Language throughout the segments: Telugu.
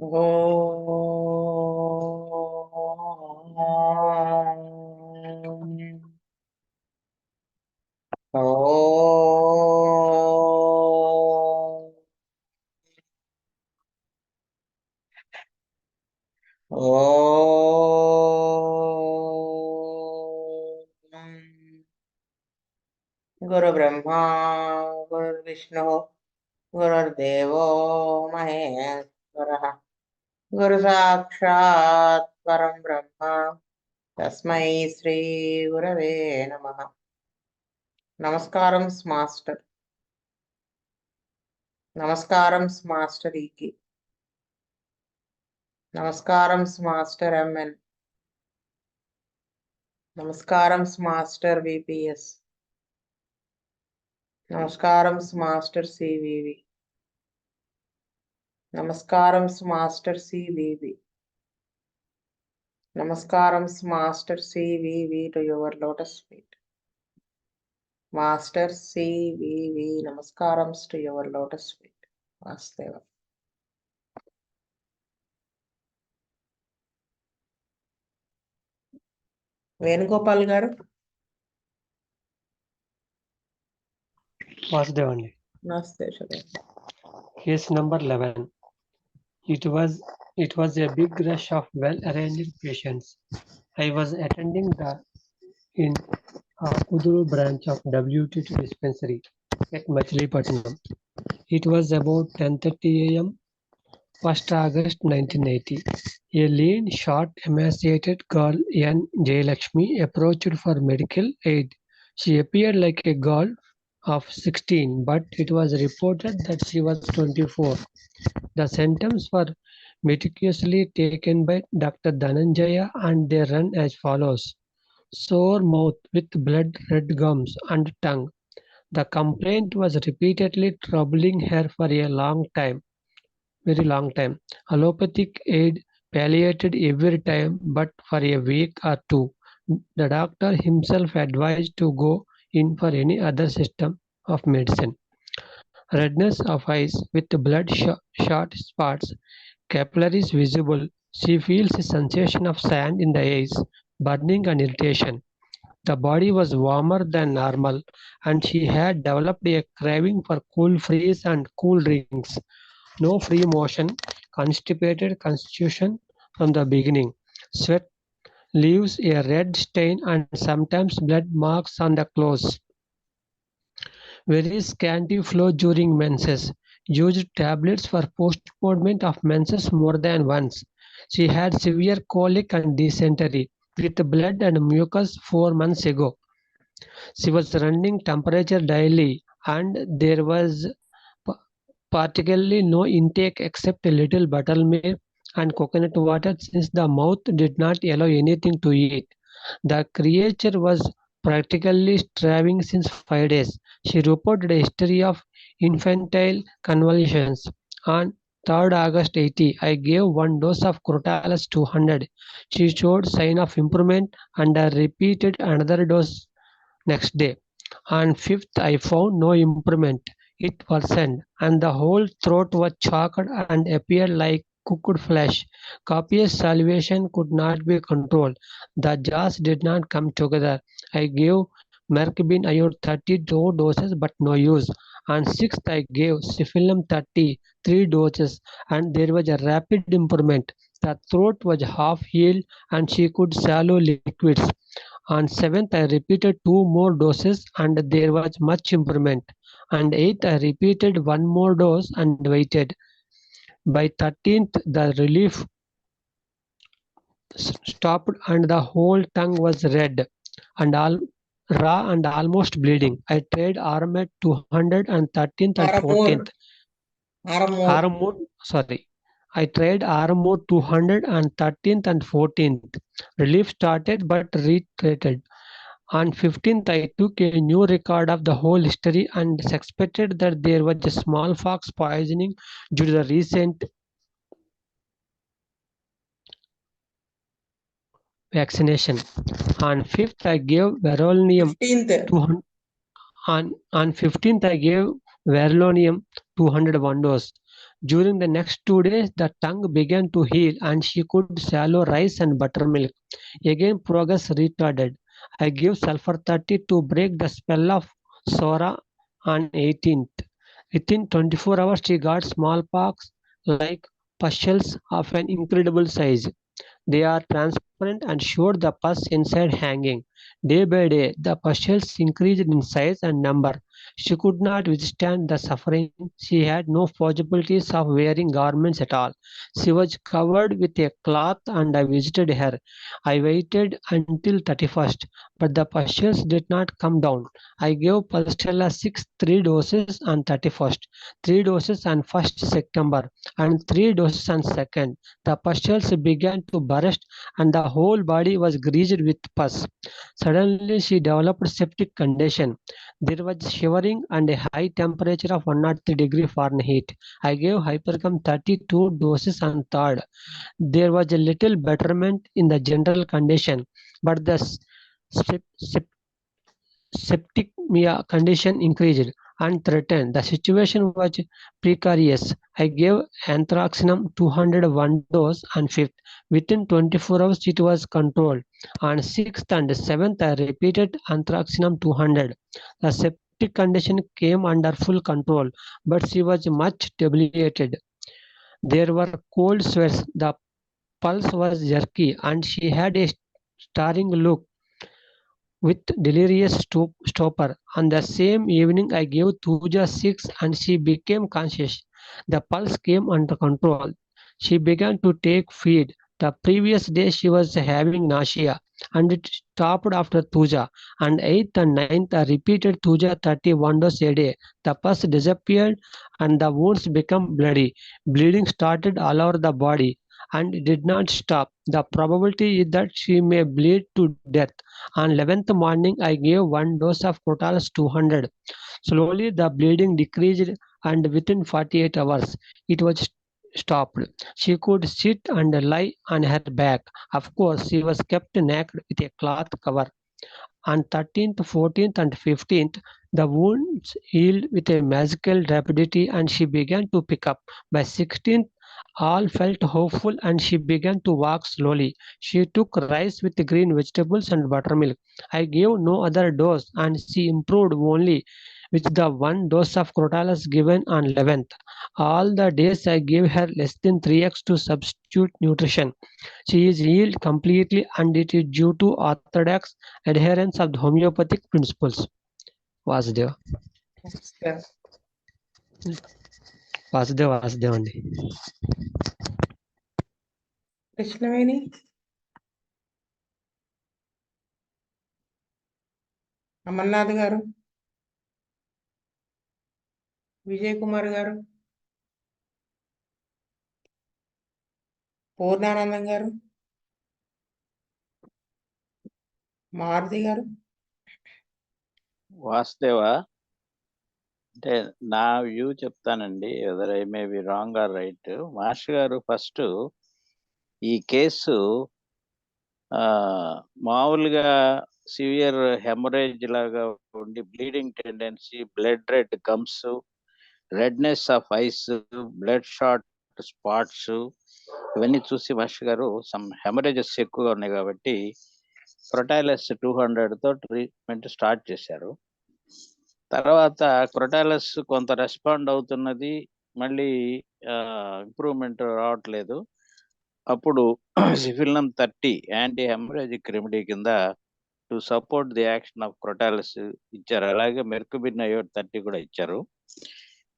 गुरु ब्रह्मा गुरुर्विष्णु गुरुर्देवो महेश्वरः गुरु साक्षात् परं ब्रह्म तस्मै श्री गुरवे नमः। నమస్కారం మాస్టర్. నమస్కారం మాస్టర్ ఈకి. నమస్కారం మాస్టర్ ఎంఎన్. నమస్కారం మాస్టర్ విపిఎస్. నమస్కారం మాస్టర్ సివివి. నమస్కారం మాస్టర్ సివివి. నమస్కారం master CVV to your lotus feet. Master CVV నమస్కారం టు యువర్ లోటస్ ఫీట్. వాస్తవ వేణుగోపాల్ గారు. వాసుదేవండి. నమస్తే. Case number 11. It was a big rush of well-arranged patients. I was attending in Kuduru branch of WTT dispensary at Machilipatnam. It was about 10:30 a.m. 1st August 1980. A lean, short, emaciated girl, N. Jayalakshmi, approached for medical aid. She appeared like a girl of 16, but it was reported that she was 24. The symptoms were meticulously taken by Dr. Dhananjaya and they run as follows. Sore mouth with blood-red gums and tongue. The complaint was repeatedly troubling her for a very long time. Allopathic aid palliated every time, but for a week or two. The doctor himself advised to go in for any other system of medicine. Redness of eyes with blood-shot spots, capillaries visible. She feels a sensation of sand in the eyes, burning and irritation. The body was warmer than normal, and she had developed a craving for cool freeze and cool drinks. No free motion, constipated constitution from the beginning. Sweat leaves a red stain and sometimes blood marks on the clothes. Very scanty flow during menses. Used tablets for postponement of menses more than once. She had severe colic and dysentery with blood and mucus 4 months ago. She was running temperature daily and there was particularly no intake except a little buttermilk and coconut water since the mouth did not allow anything to eat. The creature was practically starving since 5 days. She reported a history of infantile convulsions. On 3rd August 80, I gave 1 dose of Crotalus 200. She showed sign of improvement and I repeated another dose next day. On 5th, I found no improvement. It worsened and the whole throat was choked and appeared like cooked flesh. Copious salivation could not be controlled. The jaws did not come together. I gave Mercabin iod 32 doses but no use. On 6th, I gave Cifilum 30, 3 doses and there was a rapid improvement. The throat was half healed and she could swallow liquids. On 7th, I repeated 2 more doses and there was much improvement. On 8th, I repeated 1 more dose and waited. By 13th, the relief stopped and the whole tongue was red and raw and almost bleeding. I tried Armed 200 on 13th and 14th. I tried Armor 200 on 13th and 14th. Relief started but retreated. On 15th, I took a new record of the whole history and suspected that there was a smallpox poisoning due to the recent vaccination. On 5th, I gave Verolinium 200. On 15th, I gave Verolinium 201 dose. During the next 2 days, the tongue began to heal and she could swallow rice and buttermilk. Again, progress retarded. I gave sulfur 30 to break the spell of Sora on 18th. Within 24 hours, she got smallpox like pustules of an incredible size. They are transparent and showed the pus inside hanging. Day by day, the pustules increased in size and number. She could not withstand the suffering. She had no possibilities of wearing garments at all. She was covered with a cloth and I visited her. I waited until 31st, but the pustules did not come down. I gave Pulstella 6 3 doses on 31st, 3 doses on 1st September, and 3 doses on 2nd. The pustules began to burst and the whole body was greased with pus. Suddenly she developed septic condition. There was shivering and a high temperature of 103 degree Fahrenheit. I gave Hypercom 32 doses on 3rd. There was a little betterment in the general condition, but the septicemia condition increased and threatened. The situation was precarious. I gave anthraxinum 201 dose on 5th. Within 24 hours, it was controlled. On 6th and 7th, I repeated anthraxinum 200. The septic condition came under full control, but she was much debilitated. There were cold sweats, the pulse was jerky, and she had a staring look with delirious stupor. On the same evening, I gave Tuja 6 and she became conscious. The pulse came under control. She began to take feed. The previous day, she was having nausea and it stopped after Tuja. On 8th and 9th, I repeated Tuja 31 doses a day. The pus disappeared and the wounds became bloody. Bleeding started all over the body and did not stop. The probability is that she may bleed to death. On 11th morning, I gave 1 dose of Crotalus 200. Slowly, the bleeding decreased and within 48 hours, it was stopped. She could sit and lie on her back. Of course, she was kept naked with a cloth cover. On 13th, 14th, and 15th, the wounds healed with a magical rapidity and she began to pick up. By 16th, all felt hopeful and she began to walk slowly. She took rice with green vegetables and buttermilk. I gave no other dose and she improved only with the 1 dose of Crotalus given on 11th. All the days I gave her less than 3x to substitute nutrition. She is healed completely and it is due to orthodox adherence of the homeopathic principles. Vasudeva. Vasudeva అండి. కృష్ణవేణి, అమర్నాథ్ గారు, విజయ్ కుమార్ గారు, పూర్ణానందం గారు, మారుతి గారు. వాసుదేవ, అంటే నా వ్యూ చెప్తానండి, whether I may be wrong or right. Master గారు ఫస్ట్ ఈ కేసు మామూలుగా సివియర్ హెమరేజ్ లాగా ఉండి bleeding tendency, blood red gums, redness of eyes, blood shot spots, ఇవన్నీ చూసి మాస్టర్ గారు సమ్ హెమరేజెస్ ఎక్కువగా ఉన్నాయి కాబట్టి క్రొటాలస్ 200తో ట్రీట్మెంట్ స్టార్ట్ చేశారు. తర్వాత క్రొటాలస్ కొంత రెస్పాండ్ అవుతున్నది, మళ్ళీ ఇంప్రూవ్మెంట్ రావట్లేదు. అప్పుడు సిఫిల్నం 30 యాంటీ హెమరేజిక్ రెమెడీ కింద to support the action of Crotalus ఇచ్చారు. అలాగే మెర్కుబిన్ అయోడ్ 30 కూడా ఇచ్చారు.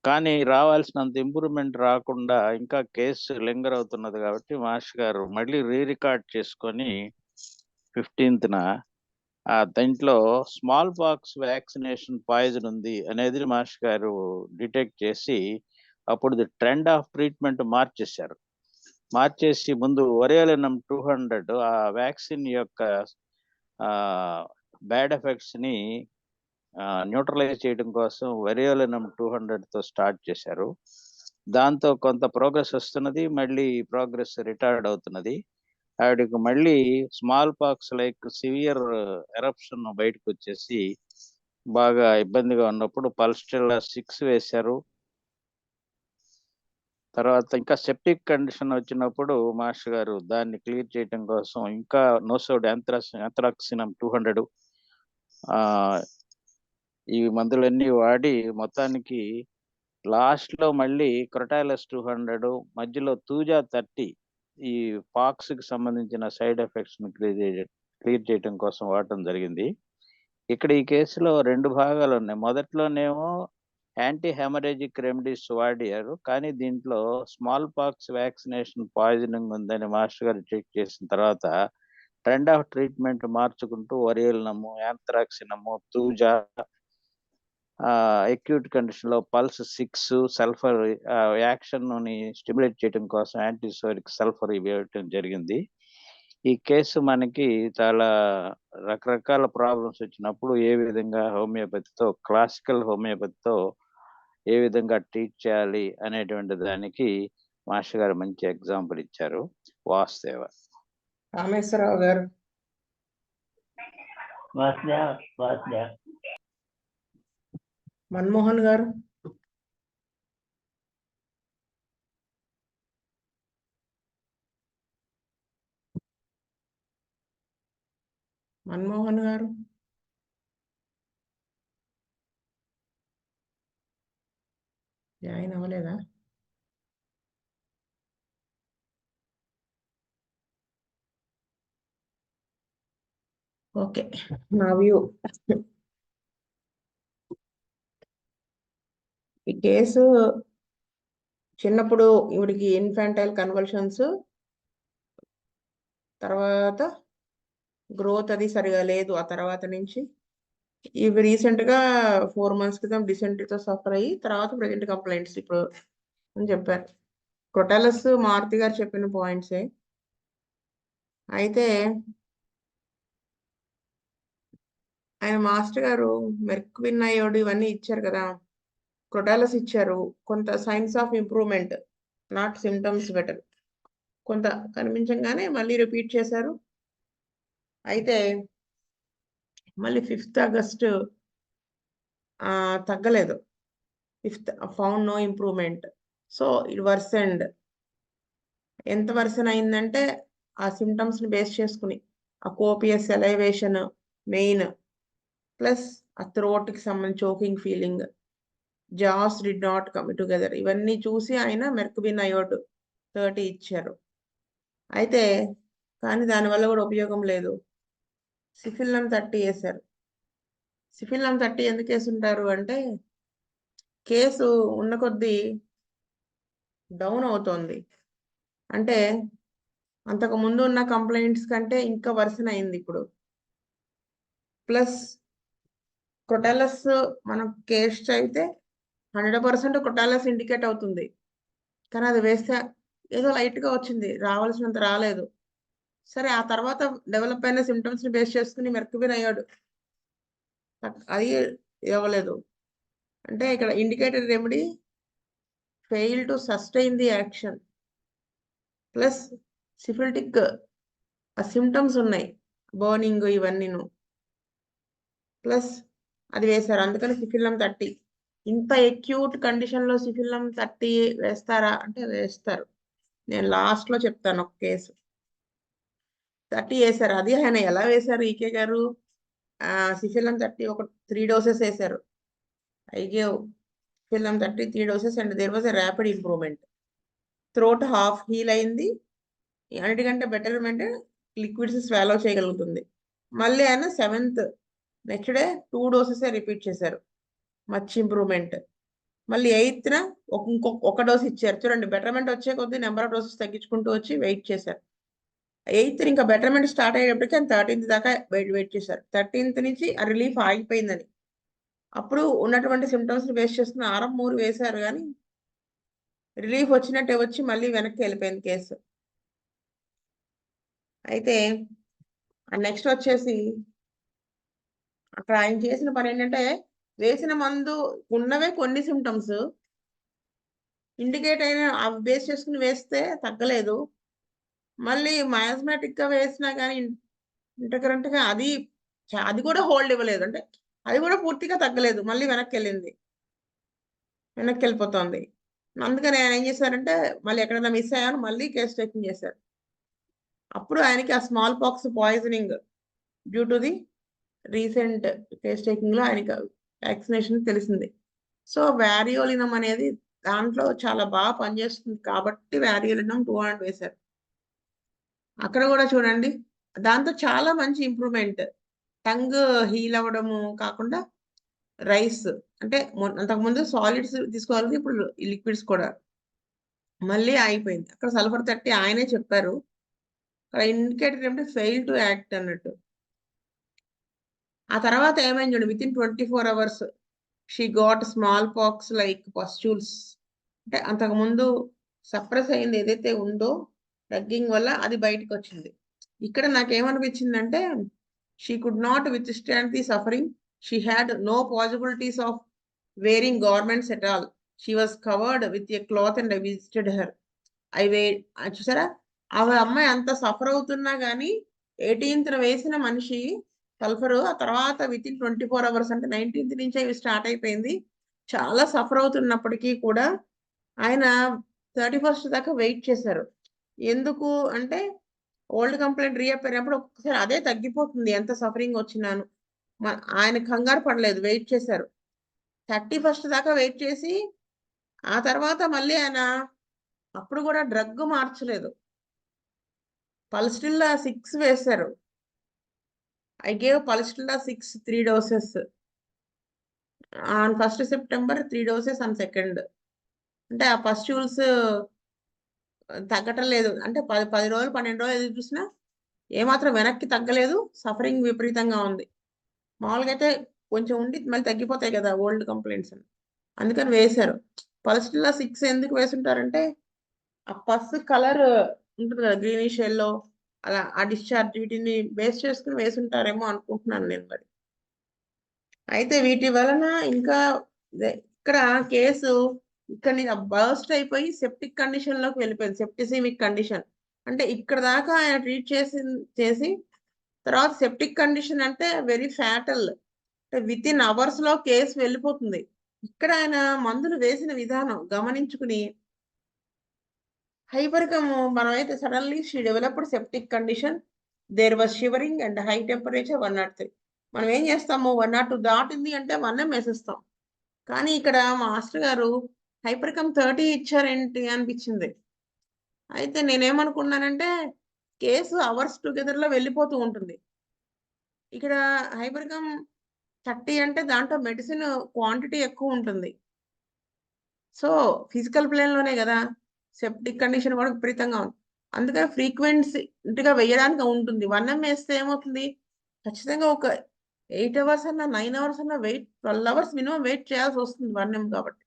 కానీ రావాల్సినంత ఇంప్రూవ్మెంట్ రాకుండా ఇంకా కేసు లింగర్ అవుతున్నది కాబట్టి మాస్టర్ గారు మళ్ళీ రికార్డ్ చేసుకొని 15th దాంట్లో స్మాల్ పాక్స్ వ్యాక్సినేషన్ పాయిజన్ ఉంది అనేది మాస్టర్ గారు డిటెక్ట్ చేసి అప్పుడు ది ట్రెండ్ ఆఫ్ ట్రీట్మెంట్ మార్చేసి ముందు ఒరేలినం 200 ఆ వ్యాక్సిన్ యొక్క బ్యాడ్ ఎఫెక్ట్స్ ని న్యూట్రలైజ్ చేయడం కోసం ఒరేలినం 200తో స్టార్ట్ చేశారు. దాంతో కొంత ప్రోగ్రెస్ వస్తున్నది, మళ్ళీ ప్రోగ్రెస్ రిటార్డ్ అవుతున్నది. ఆవిడకి మళ్ళీ small pox like severe eruption బయటకు వచ్చేసి బాగా ఇబ్బందిగా ఉన్నప్పుడు పల్స్టెల్లా 6 వేశారు. తర్వాత ఇంకా సెప్టిక్ కండిషన్ వచ్చినప్పుడు మాస్టర్ గారు దాన్ని క్లియర్ చేయడం కోసం ఇంకా నోసోడ్ యాంథ్రాక్సినం 200 ఈ మందులన్నీ వాడి మొత్తానికి లాస్ట్ లో మళ్ళీ క్రొటాలస్ 200 మధ్యలో తూజా 30 ఈ పాక్స్ కి సంబంధించిన సైడ్ ఎఫెక్ట్స్ ని క్లియర్ చేయడం కోసం వాడటం జరిగింది. ఇక్కడ ఈ కేసులో 2 భాగాలు ఉన్నాయి. మొదట్లోనేమో యాంటీ హెమరేజిక్ రెమెడీస్ వాడారు, కానీ దీంట్లో స్మాల్ పాక్స్ వ్యాక్సినేషన్ పాయిజనింగ్ ఉందని మాస్టర్ గారు చెక్ చేసిన తర్వాత ట్రెండ్ ఆఫ్ ట్రీట్మెంట్ మార్చుకుంటూ ఒరియల్నము, యాంథ్రాక్సినము, తూజా, అక్యూట్ కండిషన్ లో పల్స్ 6 సల్ఫర్ యాక్షన్ ని స్టిమ్యులేట్ చేయడం కోసం యాంటీసోరిక్ సల్ఫర్ ఇవ్వడం జరిగింది. ఈ కేసు మనకి చాలా రకరకాల ప్రాబ్లమ్స్ వచ్చినప్పుడు ఏ విధంగా హోమియోపతితో, క్లాసికల్ హోమియోపతితో ఏ విధంగా ట్రీట్ చేయాలి అనేటువంటి దానికి మాస్టర్ గారు మంచి ఎగ్జాంపుల్ ఇచ్చారు. వాసుదేవ. రామేశ్వరరావు గారు. మన్మోహన్ గారు. మన్మోహన్ గారు. జాయిన్ అవ్వలేదా? ఓకే, నా వ్యూ. ఈ కేసు చిన్నప్పుడు ఇవిడికి ఇన్ఫాంటైల్ కన్వల్షన్స్, తర్వాత గ్రోత్ అది సరిగా లేదు. ఆ తర్వాత నుంచి ఇవి రీసెంట్ గా 4 months క్రితం డిసెంట్రీతో సఫర్ అయ్యి తర్వాత ప్రెజెంట్ కంప్లైంట్స్ ఇప్పుడు అని చెప్పారు. క్రొటాలస్ మారుతి గారు చెప్పిన పాయింట్సే. అయితే ఆయన మాస్టర్ గారు మెర్క్వినయోడ్ ఇవన్నీ ఇచ్చారు కదా, క్రొటాలస్ ఇచ్చారు. కొంత science of improvement, not symptoms better, కొంత కనిపించగానే మళ్ళీ రిపీట్ చేశారు. అయితే మళ్ళీ 5th August తగ్గలేదు. 5th found no improvement. So it worsened. ఎంత వర్సన్ అయిందంటే ఆ సిమ్టమ్స్ ని బేస్ చేసుకుని ఆ కోపియస్ ఎలైవేషన్ మెయిన్, ప్లస్ ఆ థ్రోట్ కి సంబంధించి choking feeling, jaws did not come together, ఇవన్నీ చూసి ఆయన మెర్క్వినయోడ్ 30 ఇచ్చారు. అయితే కానీ దానివల్ల కూడా ఉపయోగం లేదు. సిఫిల్నం 30 వేశారు. సిఫిల్నం 30 ఎందుకు వేసుంటారు అంటే కేసు ఉన్న కొద్దీ డౌన్ అవుతోంది. అంటే అంతకు ముందు ఉన్న కంప్లైంట్స్ కంటే ఇంకా వర్సన్ అయింది ఇప్పుడు. ప్లస్ క్రొటాలస్ మనం కేస్ అయితే 100% క్రొటాలస్ ఇండికేట్ అవుతుంది, కానీ అది వేస్తే ఏదో లైట్ గా వచ్చింది, రావాల్సినంత రాలేదు. సరే, ఆ తర్వాత డెవలప్ అయిన సిమ్టమ్స్ ని బేస్ చేసుకుని మెర్క్వినయోడ్ అది ఇవ్వలేదు. అంటే ఇక్కడ indicated remedy fail to sustain the action, plus syphilitic ఆ సిమ్టమ్స్ ఉన్నాయి, బర్నింగ్ ఇవన్నీను, ప్లస్ అది వేశారు. అందుకని సిఫిల్నం 30. ఇంత ఎక్యూట్ కండిషన్ లో సిఫిల్నం 30 వేస్తారా అంటే వేస్తారు. నేను లాస్ట్ లో చెప్తాను ఒక కేసు. 30 వేశారు. అది ఆయన ఎలా వేశారు ఈకే గారు? సిఫిల్నం 30 ఒక 3 doses వేశారు. I gave సిఫిల్నం 30 3 doses and there was a rapid improvement. Throat half heal అయింది. అన్నిటికంటే బెటర్మెంట్ లిక్విడ్స్ స్వాలో చేయగలుగుతుంది. మళ్ళీ ఆయన 7th next day 2 doses repeat చేశారు, మచ్ ఇంప్రూవ్మెంట్. మళ్ళీ 8th ఇంకొక డోస్ ఇచ్చారు. చూడండి, బెటర్మెంట్ వచ్చే కొద్దీ నెంబర్ ఆఫ్ డోసెస్ తగ్గించుకుంటూ వచ్చి వెయిట్ చేశారు. 8th ఇంకా బెటర్మెంట్ స్టార్ట్ అయ్యేటప్పటికి 13th దాకా వెయిట్ చేశారు. 13th నుంచి ఆ రిలీఫ్ ఆగిపోయిందని అప్పుడు ఉన్నటువంటి సిమ్టమ్స్ ని బేస్ చేసుకుని ఆరం 3 వేశారు, కానీ రిలీఫ్ వచ్చినట్టే వచ్చి మళ్ళీ వెనక్కి వెళ్ళిపోయింది కేసు. అయితే నెక్స్ట్ వచ్చేసి అక్కడ ఆయన చేసిన పని ఏంటంటే వేసిన మందు ఉన్నవే కొన్ని సిమ్టమ్స్ ఇండికేట్ అయిన అవి బేస్ చేసుకుని వేస్తే తగ్గలేదు. మళ్ళీ మయాస్మాటిక్ గా వేసినా కానీ ఇంటర్కరెంట్ గా అది కూడా హోల్డ్ ఇవ్వలేదు. అంటే అది కూడా పూర్తిగా తగ్గలేదు, మళ్ళీ వెనక్కి వెళ్ళిపోతుంది. అందుకని ఆయన ఏం చేశారంటే మళ్ళీ ఎక్కడైనా మిస్ అయ్యాను మళ్ళీ కేసు టేకింగ్ చేశారు. అప్పుడు ఆయనకి ఆ small pox poisoning due to the recent case taking లో ఆయనకి వ్యాక్సినేషన్ తెలిసింది. సో వ్యారియోలినం అనేది దాంట్లో చాలా బాగా పనిచేస్తుంది కాబట్టి వ్యారియోలినం 200 వేశారు. అక్కడ కూడా చూడండి దాంతో చాలా మంచి ఇంప్రూవ్మెంట్. టంగ్ హీల్ అవ్వడము కాకుండా రైస్ అంటే అంతకుముందు సాలిడ్స్ తీసుకోవాలి, ఇప్పుడు లిక్విడ్స్ కూడా మళ్ళీ అయిపోయింది. అక్కడ సల్ఫర్ 30 ఆయనే చెప్పారు. అక్కడ ఇండికేటర్ ఏమిటి ఫెయిల్ టు యాక్ట్ అన్నట్టు. ఆ తర్వాత ఏమైంది చూడండి, with in 24 hours she got small pox like pustules. అంటే అంతకుముందు సప్రెస్ అయింది ఏదైతే ఉందో రగ్గింగ్ వల్ల అది బయటకు వచ్చింది. ఇక్కడ నాకేమనిపించిందంటే she could not withstand the suffering. She had no possibilities of wearing garments at all. She was covered with a cloth and I visited her. చూసారా ఆ అమ్మాయి అంత సఫర్ అవుతున్నా గానీ 18th వేసిన మనిషి సల్ఫర్ ఆ తర్వాత విత్ ఇన్ 24 hours అంటే 19th నుంచే ఇవి స్టార్ట్ అయిపోయింది. చాలా సఫర్ అవుతున్నప్పటికీ కూడా ఆయన 31st దాకా వెయిట్ చేశారు. ఎందుకు అంటే ఓల్డ్ కంప్లైంట్ రీఅపేర్ అయినప్పుడు ఒక్కసారి అదే తగ్గిపోతుంది ఎంత సఫరింగ్ వచ్చినాను. ఆయన కంగారు పడలేదు, వెయిట్ చేశారు. 31st దాకా వెయిట్ చేసి ఆ తర్వాత మళ్ళీ ఆయన అప్పుడు కూడా డ్రగ్ మార్చలేదు. పల్స్టిల్లా 6 వేశారు. I gave Palestilla 6 3 doses on 1st September, 3 doses on 2nd. అంటే ఆ పస్ట్యూల్స్ తగ్గటం లేదు. అంటే 10 రోజులు 12 రోజులు ఎదురు చూసినా ఏమాత్రం వెనక్కి తగ్గలేదు. సఫరింగ్ విపరీతంగా ఉంది. మామూలుగా అయితే కొంచెం ఉండి మళ్ళీ తగ్గిపోతాయి కదా ఓల్డ్ కంప్లైంట్స్ అని. అందుకని వేశారు. పల్స్టిల్లా 6 ఎందుకు వేసుంటారంటే ఆ పస్ కలర్ ఉంటుంది కదా గ్రీనిష్ ఎల్లో, అలా ఆ డిశ్చార్జ్ వీటిని బేస్ చేసుకుని వేసుంటారేమో అనుకుంటున్నాను నేను మరి. అయితే వీటి వలన ఇంకా ఇక్కడ కేసు ఇక్కడ బర్స్ట్ అయిపోయి సెప్టిక్ కండిషన్ లోకి వెళ్ళిపోయింది. సెప్టిసిమిక్ కండిషన్ అంటే ఇక్కడ దాకా ఆయన ట్రీట్ చేసి తర్వాత సెప్టిక్ కండిషన్ అంటే వెరీ ఫ్యాటల్, అంటే విత్ ఇన్ అవర్స్ లో కేసు వెళ్ళిపోతుంది. ఇక్కడ ఆయన మందులు వేసిన విధానం గమనించుకుని హైపర్కమ్ మనమైతే suddenly she developed septic condition, there was shivering and high temperature 103. మనం ఏం చేస్తాము 102 దాటింది అంటే 1M వేసేస్తాం. కానీ ఇక్కడ మాస్టర్ గారు హైపర్కమ్ 30 ఇచ్చారేంటి అనిపించింది. అయితే నేనేమనుకున్నానంటే కేసు అవర్స్ టుగెదర్ లో వెళ్ళిపోతూ ఉంటుంది. ఇక్కడ హైపర్కమ్ 30 అంటే దాంట్లో మెడిసిన్ క్వాంటిటీ ఎక్కువ ఉంటుంది. సో ఫిజికల్ ప్లేన్ లోనే కదా సెప్టిక్ కండిషన్ కూడా విపరీతంగా ఉంది. అందుకని ఫ్రీక్వెంట్గా వేయడానికి ఉంటుంది. 1M వేస్తే ఏమవుతుంది ఖచ్చితంగా ఒక 8 hours అన్నా 9 hours అన్నా వెయిట్ 12 hours మినిమం వెయిట్ చేయాల్సి వస్తుంది 1M కాబట్టి.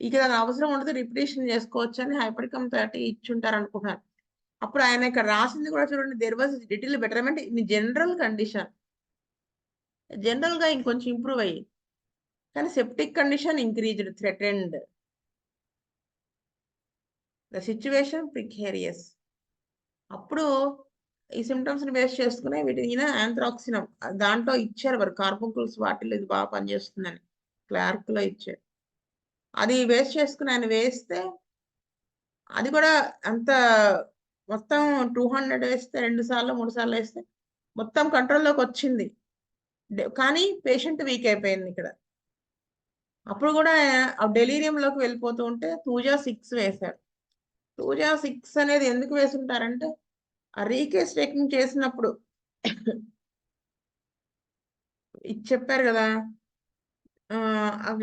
ఇక దాని అవసరం ఉండదు, రిపిటేషన్ చేసుకోవచ్చు అని హైపర్కమ్ 30 ఇచ్చుంటారు అనుకుంటున్నాను. అప్పుడు ఆయన ఇక్కడ రాసింది కూడా చూడండి, there was little betterment in general condition. General గా ఇంకొంచెం ఇంప్రూవ్ అయ్యి కానీ septic condition increased threatened the situation precarious. అప్పుడు ఈ సిమ్టమ్స్ ని బేస్ చేసుకునే వీటిని ఆంథ్రాక్సినం దాంట్లో ఇచ్చారు వారు కార్బోకుల్స్ వాటిలో ఇది బాగా పనిచేస్తుందని క్లార్క్ లో ఇచ్చారు. అది బేస్ చేసుకుని ఆయన వేస్తే అది కూడా అంత మొత్తం 200 వేస్తే 2 సార్లు 3 సార్లు వేస్తే మొత్తం కంట్రోల్లోకి వచ్చింది. కానీ పేషెంట్ వీక్ అయిపోయింది ఇక్కడ. అప్పుడు కూడా డెలీరియంలోకి వెళ్ళిపోతూ ఉంటే తూజా 6 వేశారు. తూజా 6 అనేది ఎందుకు వేసుంటారంటే ఆ రీకేస్ టేకింగ్ చేసినప్పుడు ఇది చెప్పారు కదా,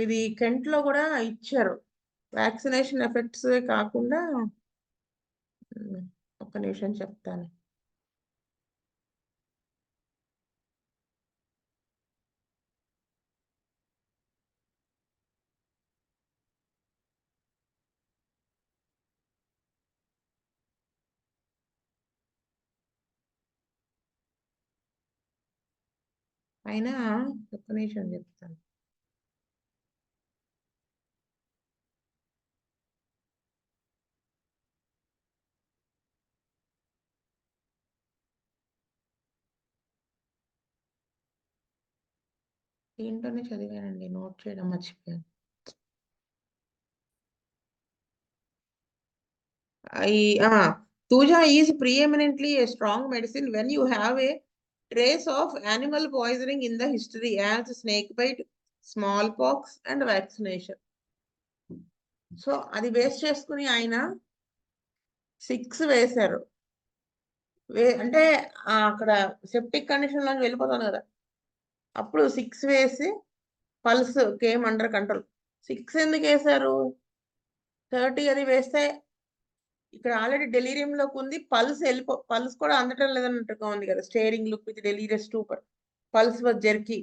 ఇది కెంట్ లో కూడా ఇచ్చారు. వ్యాక్సినేషన్ ఎఫెక్ట్స్ కాకుండా ఒక్క నిమిషం చెప్తాను. అయినా ఒక్క నిమిషం చెప్తాను. దీంట్లోనే చదివానండి, నోట్ చేయడం మర్చిపోయాను. Tuja is preeminently a strong medicine when you have a trace of animal poisoning in the history as snake bite, smallpox and vaccination. So అది బేస్ చేసుకుని ఆయన 6 వేశారు. అంటే అక్కడ సెప్టిక్ కండిషన్ లోకి వెళ్ళిపోతాను కదా, అప్పుడు 6 వేసి పల్స్ కేమ్ అండర్ కంట్రోల్. 6 ఎందుకు వేశారు? 30 అది వేస్తే ఇక్కడ ఆల్రెడీ డెలీరియంలోకి ఉంది, పల్స్ కూడా అందటం లేదన్నట్టుగా ఉంది కదా, staring look with delirious stupor, pulse was jerky.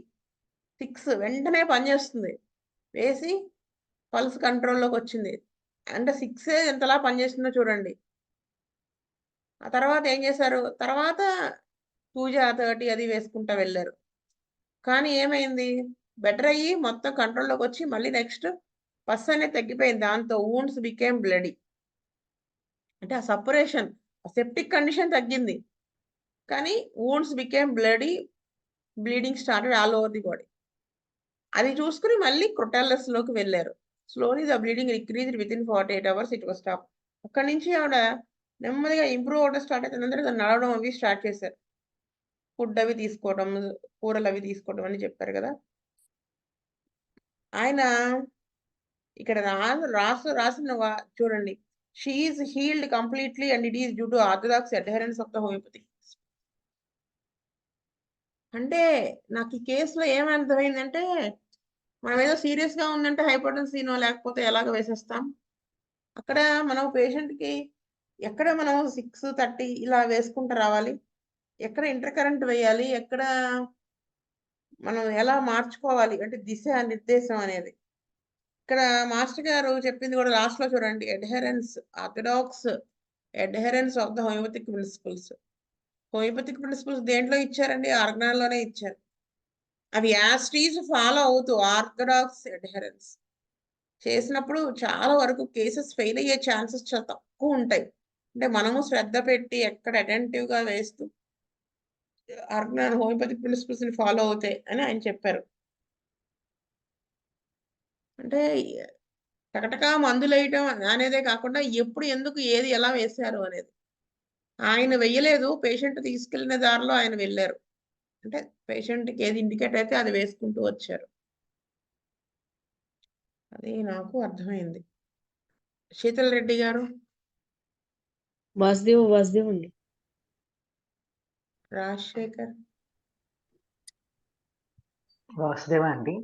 6 వెంటనే పనిచేస్తుంది, వేసి పల్స్ కంట్రోల్లోకి వచ్చింది. అంటే 6 ఎంతలా పనిచేస్తుందో చూడండి. ఆ తర్వాత ఏం చేశారు, తర్వాత పూజ 30 అది వేసుకుంటా వెళ్ళారు. కానీ ఏమైంది, బెటర్ అయ్యి మొత్తం కంట్రోల్లోకి వచ్చి మళ్ళీ నెక్స్ట్ పస్ అనేది తగ్గిపోయింది. దాంతో వూండ్స్ బికేమ్ బ్లడీ. అంటే ఆ సపరేషన్, సెప్టిక్ కండిషన్ తగ్గింది, కానీ wounds became bloody, bleeding started all over the body. అది చూసుకుని మళ్ళీ క్రొటాలస్ లోకి వెళ్ళారు. Slowly the bleeding increased with in 48 hours it was stop. అక్కడి నుంచి ఆవిడ నెమ్మదిగా ఇంప్రూవ్ అవ్వడం స్టార్ట్ అయితే నడవడం అవి స్టార్ట్ చేశారు. ఫుడ్ అవి తీసుకోవడం, కూరలు అవి తీసుకోవడం అని చెప్పారు కదా. ఆయన ఇక్కడ రాసిన చూడండి, she is healed completely and it is due to orthodox adherence of the homeopathy. అంటే నాకు ఈ కేసులో ఏమర్థమైందంటే, మనం ఏదో సీరియస్ గా ఉందంటే హైపోటెన్సీనో లేకపోతే ఎలాగ వేసేస్తాం. అక్కడ మనం పేషెంట్కి ఎక్కడ మనం 6:30 ఇలా వేసుకుంటూ రావాలి, ఎక్కడ ఇంటర్ కరెంట్ వేయాలి, ఎక్కడ మనం ఎలా మార్చుకోవాలి అంటే దిశ నిర్దేశం అనేది. ఇక్కడ మాస్టర్ గారు చెప్పింది కూడా లాస్ట్ లో చూడండి, adherence, orthodox adherence of the homeopathic principles. Homeopathic principles దేంట్లో ఇచ్చారండి? ఆర్గనాల్లోనే ఇచ్చారు. అవి యాస్టీజ్ ఫాలో అవుతూ ఆర్థడాక్స్ అడ్హెరెన్స్ చేసినప్పుడు చాలా వరకు కేసెస్ ఫెయిల్ అయ్యే ఛాన్సెస్ చాలా తక్కువ ఉంటాయి. అంటే మనము శ్రద్ధ పెట్టి ఎక్కడ అటెంటివ్ గా వేస్తూ ఆర్గనాల్ హోమియోపతిక్ ప్రిన్సిపల్స్ ని ఫాలో అవుతాయి అని ఆయన చెప్పారు. అంటే టకటకా మందులు వేయటం అనేదే కాకుండా ఎప్పుడు ఎందుకు ఏది ఎలా వేశారు అనేది. ఆయన వెయ్యలేదు, పేషెంట్ తీసుకెళ్లిన దారిలో ఆయన వెళ్ళారు. అంటే పేషెంట్కి ఏది ఇండికేట్ అయితే అది వేసుకుంటూ వచ్చారు. అది నాకు అర్థమైంది. శీతల్ రెడ్డి గారు. వాసుదేవ్ అండి. రాజశేఖర్. వాసుదేవ అండి.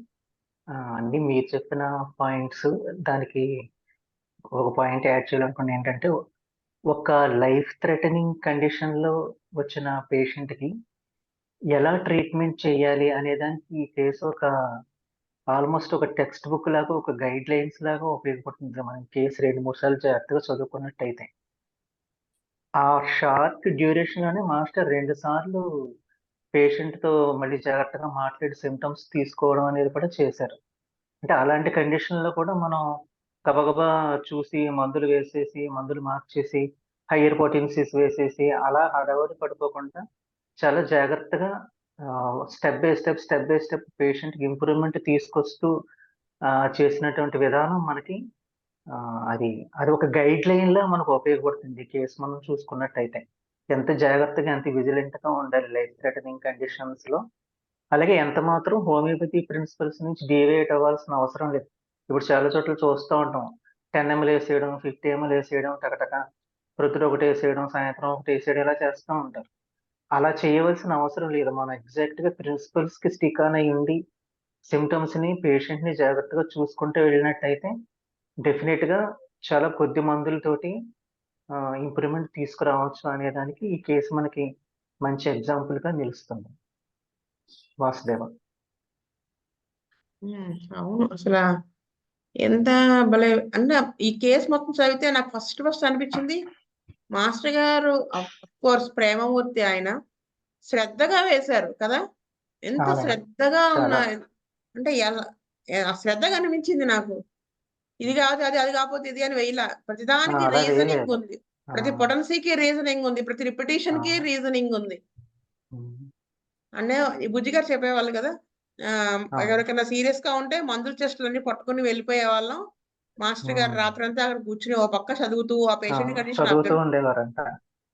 అన్ని మీరు చెప్పిన పాయింట్స్, దానికి ఒక పాయింట్ యాడ్ చేయాలనుకున్నా ఏంటంటే, ఒక లైఫ్ థ్రెటనింగ్ కండిషన్లో వచ్చిన పేషెంట్కి ఎలా ట్రీట్మెంట్ చేయాలి అనే దానికి ఈ కేసు ఆల్మోస్ట్ ఒక టెక్స్ట్ బుక్ లాగా, ఒక గైడ్ లైన్స్ లాగా ఉపయోగపడుతుంది. మనం కేసు 2-3 సార్లు జాగ్రత్తగా చదువుకున్నట్టయితే. ఆ షార్ట్ డ్యూరేషన్లోనే మాస్టర్ 2 సార్లు పేషెంట్తో మళ్ళీ జాగ్రత్తగా మాట్లాడి సిమ్టమ్స్ తీసుకోవడం అనేది కూడా చేశారు. అంటే అలాంటి కండిషన్లో కూడా మనం గబగబా చూసి మందులు వేసేసి, మందులు మార్చేసి, హయ్యర్ పొటెన్సీస్ వేసేసి అలా హడావుడి పడిపోకుండా చాలా జాగ్రత్తగా స్టెప్ బై స్టెప్ పేషెంట్కి ఇంప్రూవ్మెంట్ తీసుకొస్తూ చేసినటువంటి విధానం మనకి అది ఒక గైడ్ లైన్లా మనకు ఉపయోగపడుతుంది. కేసు మనం చూసుకున్నట్టయితే ఎంత జాగ్రత్తగా, ఎంత విజిలెంట్గా ఉండాలి లైఫ్ థ్రెటనింగ్ కండిషన్స్లో. అలాగే ఎంత మాత్రం హోమియోపతి ప్రిన్సిపల్స్ నుంచి డీవియేట్ అవ్వాల్సిన అవసరం లేదు. ఇప్పుడు చాలా చోట్ల చూస్తూ ఉంటాం, 10 ml వేసేయడం, 50 ml వేసేయడం, టకటక ప్రొద్దున ఒకటి వేసేయడం, సాయంత్రం ఒకటి వేసేయడం, ఇలా చేస్తూ ఉంటారు. అలా చేయవలసిన అవసరం లేదు. మనం ఎగ్జాక్ట్గా ప్రిన్సిపల్స్కి స్టిక్ ఆన్ అయ్యి ఉండి సిమ్టమ్స్ని, పేషెంట్ని జాగ్రత్తగా చూసుకుంటూ వెళ్ళినట్టయితే డెఫినెట్గా చాలా కొద్ది మందులతోటి ఇంప్రూవ్మెంట్ తీసుకురావచ్చు అనే దానికి ఈ కేసు మనకి మంచి ఎగ్జాంపుల్గా నిలుస్తుంది. వాసుదేవ. అవును, అసలు ఎంత భలే అంటే ఈ కేసు మొత్తం చదివితే నాకు ఫస్ట్ అనిపించింది, మాస్టర్ గారు అఫ్ కోర్స్ ప్రేమమూర్తి, ఆయన శ్రద్ధగా వేశారు కదా. ఎంత శ్రద్ధగా ఉన్నా అంటే ఎలా శ్రద్ధగా అనిపించింది నాకు. ఇది కాదు అది కాకపోతే ఇది అని వేయాల. ప్రతిదానికి రీజనింగ్ ఉంది, ప్రతి పొటెన్సీకి రీజనింగ్ ఉంది, ప్రతి రిపిటేషన్ కి రీజనింగ్ ఉంది. అంటే ఈ బుజ్జి గారు చెప్పేవాళ్ళు కదా, ఎవరికైనా సీరియస్ గా ఉంటే మందుల చెస్టులన్నీ పట్టుకుని వెళ్ళిపోయే వాళ్ళం, మాస్టర్ గారు రాత్రంతా అక్కడ కూర్చుని ఓ పక్క చదువుతూ ఆ పేషెంట్ కండిషన్ చదువుతూ ఉండేవారంట.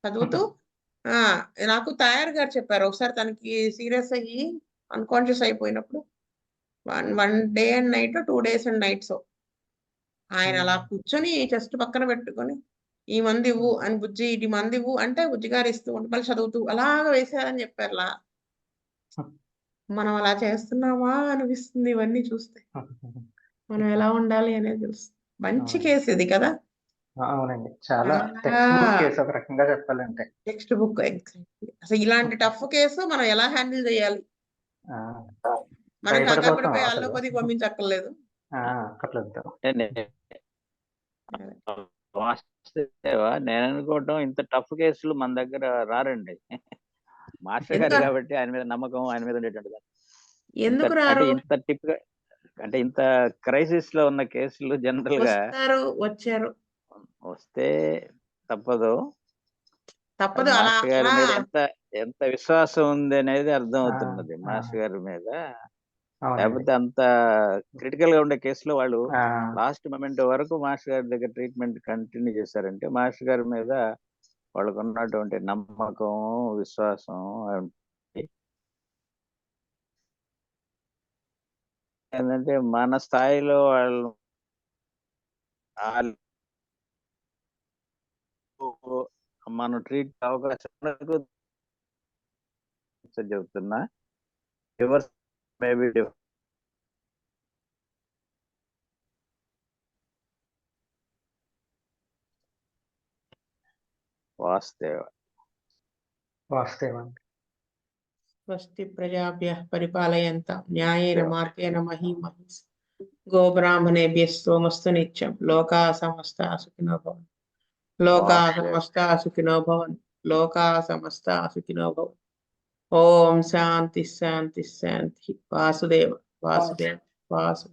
చదువుతూ నాకు తయారు గారు చెప్పారు ఒకసారి తనకి సీరియస్ అయ్యి అన్కాన్షియస్ అయిపోయినప్పుడు 1 day and night 2 days and nights ఆయన అలా కూర్చొని చెస్ట్ పక్కన పెట్టుకొని ఈ మంది ఇవ్వు అని బుజ్జి ఇది మంది ఇవ్వు అంటే బుజ్జి గారు ఇస్తూ ఉంటే మళ్ళీ చదువుతూ అలాగ వేసారని చెప్పారులా. మనం అలా చేస్తున్నామా అనిపిస్తుంది ఇవన్నీ చూస్తే. మనం ఎలా ఉండాలి అనేది తెలుస్తుంది. మంచి కేసు ఇది కదా. అవునండి, చాలా టెక్స్ట్ బుక్ కేసు ఒక రకంగా చెప్పాలంటే. Text book exactly. అసలు ఇలాంటి టఫ్ కేసు మనం ఎలా హ్యాండిల్ చేయాలి, మనం కంగారు పడిపోయి అల్లోపతికి పంపించక్కర్లేదు. నేను అనుకోవటం ఇంత టఫ్ కేసులు మన దగ్గర రారండి. మాస్టర్ గారు కాబట్టి ఆయన మీద నమ్మకం, ఆయన మీద ఉండేటువంటి ఎందుకు రారు? ఇంత టిప్ గా అంటే ఇంత క్రైసిస్ లో ఉన్న కేసులు జనరల్ గా వచ్చారు వస్తే తప్పదు. మాస్టర్ గారి మీద ఎంత విశ్వాసం ఉంది అనేది అర్థం అవుతున్నది మాస్టర్ గారి మీద. లేకపోతే అంత క్రిటికల్ గా ఉండే కేసులో వాళ్ళు లాస్ట్ మొమెంట్ వరకు మాస్టర్ గారి దగ్గర ట్రీట్మెంట్ కంటిన్యూ చేశారంటే మాస్టర్ గారి మీద వాళ్ళకు ఉన్నటువంటి నమ్మకం, విశ్వాసం ఏంటంటే మన స్థాయిలో వాళ్ళు మనం ట్రీట్ అవకాశం చెబుతున్నా రివర్స్ మేబీ స్వస్తి ప్రజాభ్యః పరిపాలయంతాం న్యాయేన మార్గేణ మహీం మహీషా గోబ్రాహ్మణేభ్యः సోమస్తు నిత్యం లోకాః సమస్తాః సుఖినో భవంతు. లోకాః సమస్తాః సుఖినో భవంతు. లోకాః సమస్తాః సుఖినో భవంతు. ఓం శాంతి శాంతి శాంతి. వాసుదేవ వాసుదేవ వాసు